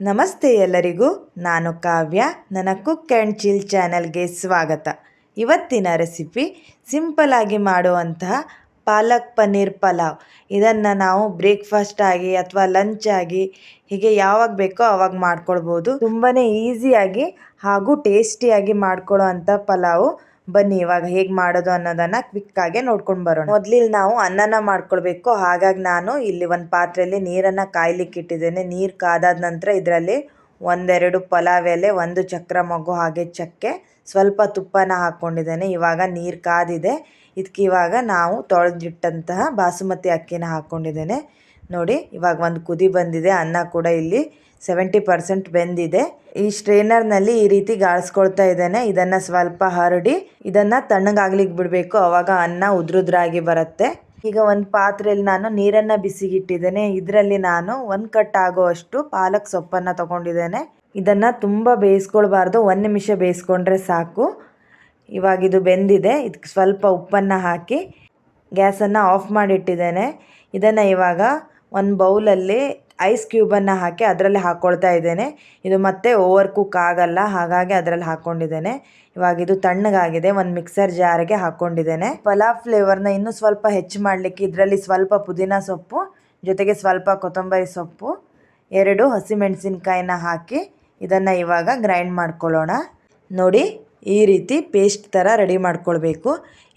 ನಮಸ್ತೆ ಎಲ್ಲರಿಗೂ. ನಾನು ಕಾವ್ಯ. ನನ್ನ ಕುಕ್ ಆ್ಯಂಡ್ ಚಿಲ್ ಚಾನಲ್ಗೆ ಸ್ವಾಗತ. ಇವತ್ತಿನ ರೆಸಿಪಿ ಸಿಂಪಲ್ಲಾಗಿ ಮಾಡುವಂತಹ ಪಾಲಕ್ ಪನ್ನೀರ್ ಪಲಾವ್. ಇದನ್ನು ನಾವು ಬ್ರೇಕ್ಫಾಸ್ಟ್ ಆಗಿ ಅಥವಾ ಲಂಚ್ ಆಗಿ ಹೀಗೆ ಯಾವಾಗ ಬೇಕೋ ಆವಾಗ ಮಾಡ್ಕೊಳ್ಬೋದು. ತುಂಬಾ ಈಸಿಯಾಗಿ ಹಾಗೂ ಟೇಸ್ಟಿಯಾಗಿ ಮಾಡ್ಕೊಳ್ಳೋ ಅಂಥ ಪಲಾವು. ಬನ್ನಿ ಇವಾಗ ಹೇಗೆ ಮಾಡೋದು ಅನ್ನೋದನ್ನು ಕ್ವಿಕ್ಕಾಗಿ ನೋಡ್ಕೊಂಡು ಬರೋಣ. ಮೊದಲಿಗೆ ನಾವು ಅನ್ನನ ಮಾಡ್ಕೊಳ್ಬೇಕು. ಹಾಗಾಗಿ ನಾನು ಇಲ್ಲಿ ಒಂದು ಪಾತ್ರೆಯಲ್ಲಿ ನೀರನ್ನು ಕಾಯ್ಲಿಕ್ಕೆ ಇಟ್ಟಿದ್ದೇನೆ. ನೀರು ಕಾದಾದ ನಂತರ ಇದರಲ್ಲಿ ಒಂದೆರಡು ಪಲಾವ್ ಎಲೆ, ಒಂದು ಚಕ್ರ ಮೊಗ್ಗು ಹಾಗೆ ಚಕ್ಕೆ, ಸ್ವಲ್ಪ ತುಪ್ಪನ ಹಾಕ್ಕೊಂಡಿದ್ದೇನೆ. ಇವಾಗ ನೀರು ಕಾದಿದೆ. ಇದಕ್ಕೆ ಇವಾಗ ನಾವು ತೊಳೆದಿಟ್ಟಂತಹ ಬಾಸುಮತಿ ಅಕ್ಕಿನ ಹಾಕ್ಕೊಂಡಿದ್ದೇನೆ. ನೋಡಿ ಇವಾಗ ಒಂದು ಕುದಿ ಬಂದಿದೆ. ಅನ್ನ ಕೂಡ ಇಲ್ಲಿ 70% ಬೆಂದಿದೆ. ಈ ಸ್ಟ್ರೈನರ್ನಲ್ಲಿ ಈ ರೀತಿ ಗಾಳಿಸ್ಕೊಳ್ತಾ ಇದ್ದೇನೆ. ಇದನ್ನು ಸ್ವಲ್ಪ ಹರಡಿ ಇದನ್ನು ತಣ್ಣಗಾಗ್ಲಿಕ್ಕೆ ಬಿಡಬೇಕು. ಆವಾಗ ಅನ್ನ ಉದ್ರುದ್ರಾಗಿ ಬರುತ್ತೆ. ಈಗ ಒಂದು ಪಾತ್ರೆಯಲ್ಲಿ ನಾನು ನೀರನ್ನು ಬಿಸಿಗಿಟ್ಟಿದ್ದೇನೆ. ಇದರಲ್ಲಿ ನಾನು 1 ಕಟ್ ಆಗುವಷ್ಟು ಪಾಲಕ್ ಸೊಪ್ಪನ್ನು ತಗೊಂಡಿದ್ದೇನೆ. ಇದನ್ನು ತುಂಬ ಬೇಯಿಸ್ಕೊಳ್ಬಾರ್ದು, 1 ನಿಮಿಷ ಬೇಯಿಸ್ಕೊಂಡ್ರೆ ಸಾಕು. ಇವಾಗ ಇದು ಬೆಂದಿದೆ. ಇದಕ್ಕೆ ಸ್ವಲ್ಪ ಉಪ್ಪನ್ನು ಹಾಕಿ ಗ್ಯಾಸನ್ನು ಆಫ್ ಮಾಡಿಟ್ಟಿದ್ದೇನೆ. ಇದನ್ನು ಇವಾಗ ಒಂದು ಬೌಲಲ್ಲಿ ಐಸ್ ಕ್ಯೂಬನ್ನು ಹಾಕಿ ಅದರಲ್ಲಿ ಹಾಕ್ಕೊಳ್ತಾ ಇದ್ದೇನೆ. ಇದು ಮತ್ತೆ ಓವರ್ ಕುಕ್ ಆಗಲ್ಲ, ಹಾಗಾಗಿ ಅದರಲ್ಲಿ ಹಾಕ್ಕೊಂಡಿದ್ದೇನೆ. ಇವಾಗ ಇದು ತಣ್ಣಗಾಗಿದೆ. ಒಂದು ಮಿಕ್ಸರ್ ಜಾರಿಗೆ ಹಾಕ್ಕೊಂಡಿದ್ದೇನೆ. ಪಲಾವ್ ಫ್ಲೇವರ್ನ ಇನ್ನೂ ಸ್ವಲ್ಪ ಹೆಚ್ಚು ಮಾಡಲಿಕ್ಕೆ ಇದರಲ್ಲಿ ಸ್ವಲ್ಪ ಪುದೀನ ಸೊಪ್ಪು ಜೊತೆಗೆ ಸ್ವಲ್ಪ ಕೊತ್ತಂಬರಿ ಸೊಪ್ಪು, 2 ಹಸಿಮೆಣಸಿನ್ಕಾಯಿನ ಹಾಕಿ ಇದನ್ನು ಇವಾಗ ಗ್ರೈಂಡ್ ಮಾಡ್ಕೊಳ್ಳೋಣ. ನೋಡಿ ಈ ರೀತಿ ಪೇಸ್ಟ್ ಥರ ರೆಡಿ ಮಾಡ್ಕೊಳ್ಬೇಕು.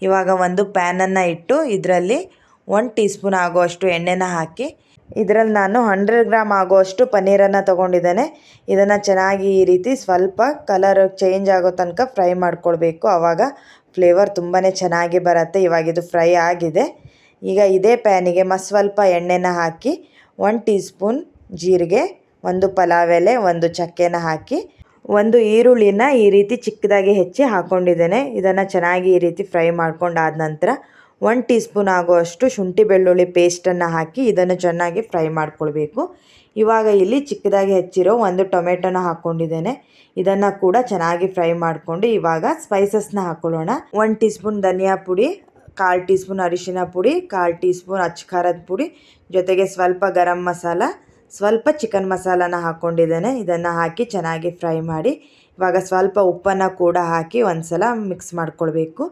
ಇವಾಗ ಒಂದು ಪ್ಯಾನನ್ನು ಇಟ್ಟು ಇದರಲ್ಲಿ 1 ಟೀ ಸ್ಪೂನ್ ಆಗುವಷ್ಟು ಎಣ್ಣೆನ ಹಾಕಿ ಇದರಲ್ಲಿ ನಾನು 100 ಗ್ರಾಮ್ ಆಗುವಷ್ಟು ಪನ್ನೀರನ್ನು ತೊಗೊಂಡಿದ್ದೇನೆ. ಇದನ್ನು ಚೆನ್ನಾಗಿ ಈ ರೀತಿ ಸ್ವಲ್ಪ ಕಲರ್ ಚೇಂಜ್ ಆಗೋ ತನಕ ಫ್ರೈ ಮಾಡ್ಕೊಳ್ಬೇಕು. ಆವಾಗ ಫ್ಲೇವರ್ ತುಂಬಾ ಚೆನ್ನಾಗಿ ಬರುತ್ತೆ. ಇವಾಗ ಇದು ಫ್ರೈ ಆಗಿದೆ. ಈಗ ಇದೇ ಪ್ಯಾನಿಗೆ ಸ್ವಲ್ಪ ಎಣ್ಣೆನ ಹಾಕಿ 1 ಟೀ ಸ್ಪೂನ್ ಜೀರಿಗೆ, 1 ಪಲಾವ್ ಎಲೆ, 1 ಚಕ್ಕೆನ ಹಾಕಿ 1 ಈರುಳ್ಳಿನ ಈ ರೀತಿ ಚಿಕ್ಕದಾಗಿ ಹೆಚ್ಚಿ ಹಾಕ್ಕೊಂಡಿದ್ದೇನೆ. ಇದನ್ನು ಚೆನ್ನಾಗಿ ಈ ರೀತಿ ಫ್ರೈ ಮಾಡ್ಕೊಂಡಾದ ನಂತರ 1 ಟೀ ಸ್ಪೂನ್ ಆಗುವಷ್ಟು ಶುಂಠಿ ಬೆಳ್ಳುಳ್ಳಿ ಪೇಸ್ಟನ್ನು ಹಾಕಿ ಇದನ್ನು ಚೆನ್ನಾಗಿ ಫ್ರೈ ಮಾಡ್ಕೊಳ್ಬೇಕು. ಇವಾಗ ಇಲ್ಲಿ ಚಿಕ್ಕದಾಗಿ ಹೆಚ್ಚಿರೋ 1 ಟೊಮೆಟೊನ ಹಾಕ್ಕೊಂಡಿದ್ದೇನೆ. ಇದನ್ನು ಕೂಡ ಚೆನ್ನಾಗಿ ಫ್ರೈ ಮಾಡಿಕೊಂಡು ಇವಾಗ ಸ್ಪೈಸಸ್ನ ಹಾಕ್ಕೊಳ್ಳೋಣ. 1 ಟೀ ಸ್ಪೂನ್ ಧನಿಯಾ ಪುಡಿ, 1/4 ಟೀ ಸ್ಪೂನ್ ಅರಿಶಿನ ಪುಡಿ, 1/4 ಟೀ ಸ್ಪೂನ್ ಅಚ್ಚ ಖಾರದ ಪುಡಿ, ಜೊತೆಗೆ ಸ್ವಲ್ಪ ಗರಂ ಮಸಾಲ, ಸ್ವಲ್ಪ ಚಿಕನ್ ಮಸಾಲಾನ ಹಾಕ್ಕೊಂಡಿದ್ದೇನೆ. ಇದನ್ನು ಹಾಕಿ ಚೆನ್ನಾಗಿ ಫ್ರೈ ಮಾಡಿ ಇವಾಗ ಸ್ವಲ್ಪ ಉಪ್ಪನ್ನು ಕೂಡ ಹಾಕಿ ಒಂದು ಸಲ ಮಿಕ್ಸ್ ಮಾಡ್ಕೊಳ್ಬೇಕು.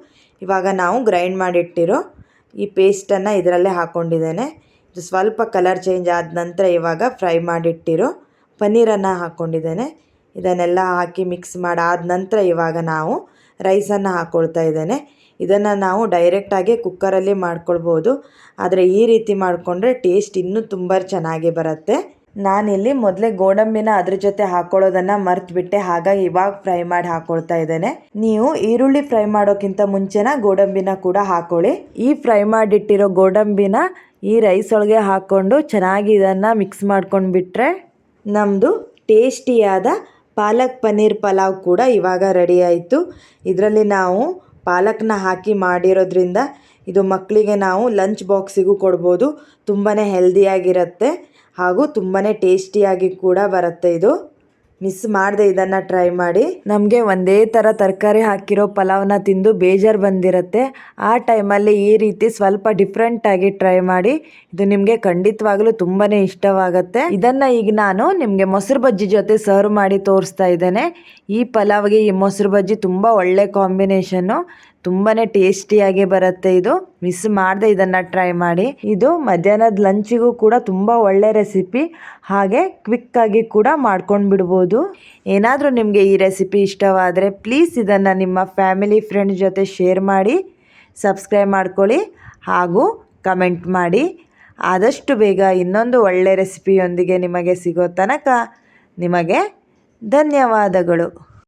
ಇವಾಗ ನಾವು ಗ್ರೈಂಡ್ ಮಾಡಿಟ್ಟಿರೋ ಈ ಪೇಸ್ಟನ್ನು ಇದರಲ್ಲೇ ಹಾಕ್ಕೊಂಡಿದ್ದೇನೆ. ಇದು ಸ್ವಲ್ಪ ಕಲರ್ ಚೇಂಜ್ ಆದ ನಂತರ ಇವಾಗ ಫ್ರೈ ಮಾಡಿಟ್ಟಿರೋ ಪನ್ನೀರನ್ನು ಹಾಕ್ಕೊಂಡಿದ್ದೇನೆ. ಇದನ್ನೆಲ್ಲ ಹಾಕಿ ಮಿಕ್ಸ್ ಮಾಡಾದ ನಂತರ ಇವಾಗ ನಾವು ರೈಸನ್ನು ಹಾಕ್ಕೊಳ್ತಾ ಇದ್ದೇನೆ. ಇದನ್ನು ನಾವು ಡೈರೆಕ್ಟಾಗಿ ಕುಕ್ಕರಲ್ಲಿ ಮಾಡ್ಕೊಳ್ಬೋದು, ಆದರೆ ಈ ರೀತಿ ಮಾಡಿಕೊಂಡ್ರೆ ಟೇಸ್ಟ್ ಇನ್ನೂ ತುಂಬ ಚೆನ್ನಾಗಿ ಬರುತ್ತೆ. ನಾನಿಲ್ಲಿ ಮೊದಲೇ ಗೋಡಂಬಿನ ಅದ್ರ ಜೊತೆ ಹಾಕ್ಕೊಳ್ಳೋದನ್ನು ಮರ್ತುಬಿಟ್ಟೆ, ಹಾಗಾಗಿ ಇವಾಗ ಫ್ರೈ ಮಾಡಿ ಹಾಕ್ಕೊಳ್ತಾ ಇದ್ದೇನೆ. ನೀವು ಈರುಳ್ಳಿ ಫ್ರೈ ಮಾಡೋಕ್ಕಿಂತ ಮುಂಚೆನ ಗೋಡಂಬಿನ ಕೂಡ ಹಾಕ್ಕೊಳ್ಳಿ. ಈ ಫ್ರೈ ಮಾಡಿಟ್ಟಿರೋ ಗೋಡಂಬಿನ ಈ ರೈಸ್ ಒಳಗೆ ಹಾಕ್ಕೊಂಡು ಚೆನ್ನಾಗಿ ಇದನ್ನು ಮಿಕ್ಸ್ ಮಾಡ್ಕೊಂಡು ಬಿಟ್ಟರೆ ನಮ್ಮದು ಟೇಸ್ಟಿಯಾದ ಪಾಲಕ್ ಪನ್ನೀರ್ ಪಲಾವ್ ಕೂಡ ಇವಾಗ ರೆಡಿ ಆಯಿತು. ಇದರಲ್ಲಿ ನಾವು ಪಾಲಕ್ನ ಹಾಕಿ ಮಾಡಿರೋದ್ರಿಂದ ಇದು ಮಕ್ಕಳಿಗೆ ನಾವು ಲಂಚ್ ಬಾಕ್ಸಿಗೂ ಕೊಡ್ಬೋದು. ತುಂಬಾ ಹೆಲ್ದಿಯಾಗಿರುತ್ತೆ ಹಾಗೂ ತುಂಬಾ ಟೇಸ್ಟಿಯಾಗಿ ಕೂಡ ಬರುತ್ತೆ. ಇದು ಮಿಸ್ ಮಾಡದೆ ಇದನ್ನು ಟ್ರೈ ಮಾಡಿ. ನಮಗೆ ಒಂದೇ ಥರ ತರಕಾರಿ ಹಾಕಿರೋ ಪಲಾವ್ನ ತಿಂದು ಬೇಜಾರು ಬಂದಿರುತ್ತೆ. ಆ ಟೈಮಲ್ಲಿ ಈ ರೀತಿ ಸ್ವಲ್ಪ ಡಿಫ್ರೆಂಟಾಗಿ ಟ್ರೈ ಮಾಡಿ. ಇದು ನಿಮಗೆ ಖಂಡಿತವಾಗ್ಲೂ ತುಂಬಾ ಇಷ್ಟವಾಗುತ್ತೆ. ಇದನ್ನು ಈಗ ನಾನು ನಿಮಗೆ ಮೊಸರು ಬಜ್ಜಿ ಜೊತೆ ಸರ್ವ್ ಮಾಡಿ ತೋರಿಸ್ತಾ ಇದ್ದೇನೆ. ಈ ಪಲಾವ್ಗೆ ಈ ಮೊಸರು ಬಜ್ಜಿ ತುಂಬ ಒಳ್ಳೆ ಕಾಂಬಿನೇಷನ್ನು, ತುಂಬಾ ಟೇಸ್ಟಿಯಾಗಿ ಬರುತ್ತೆ. ಇದು ಮಿಸ್ ಮಾಡದೆ ಇದನ್ನು ಟ್ರೈ ಮಾಡಿ. ಇದು ಮಧ್ಯಾಹ್ನದ ಲಂಚಿಗೂ ಕೂಡ ತುಂಬ ಒಳ್ಳೆ ರೆಸಿಪಿ, ಹಾಗೆ ಕ್ವಿಕ್ಕಾಗಿ ಕೂಡ ಮಾಡ್ಕೊಂಡು ಬಿಡ್ಬೋದು. ಏನಾದರೂ ನಿಮಗೆ ಈ ರೆಸಿಪಿ ಇಷ್ಟವಾದರೆ ಪ್ಲೀಸ್ ಇದನ್ನು ನಿಮ್ಮ ಫ್ಯಾಮಿಲಿ ಫ್ರೆಂಡ್ಸ್ ಜೊತೆ ಶೇರ್ ಮಾಡಿ, ಸಬ್ಸ್ಕ್ರೈಬ್ ಮಾಡ್ಕೊಳ್ಳಿ ಹಾಗೂ ಕಮೆಂಟ್ ಮಾಡಿ. ಆದಷ್ಟು ಬೇಗ ಇನ್ನೊಂದು ಒಳ್ಳೆ ರೆಸಿಪಿಯೊಂದಿಗೆ ನಿಮಗೆ ಸಿಗೋ ತನಕ ನಿಮಗೆ ಧನ್ಯವಾದಗಳು.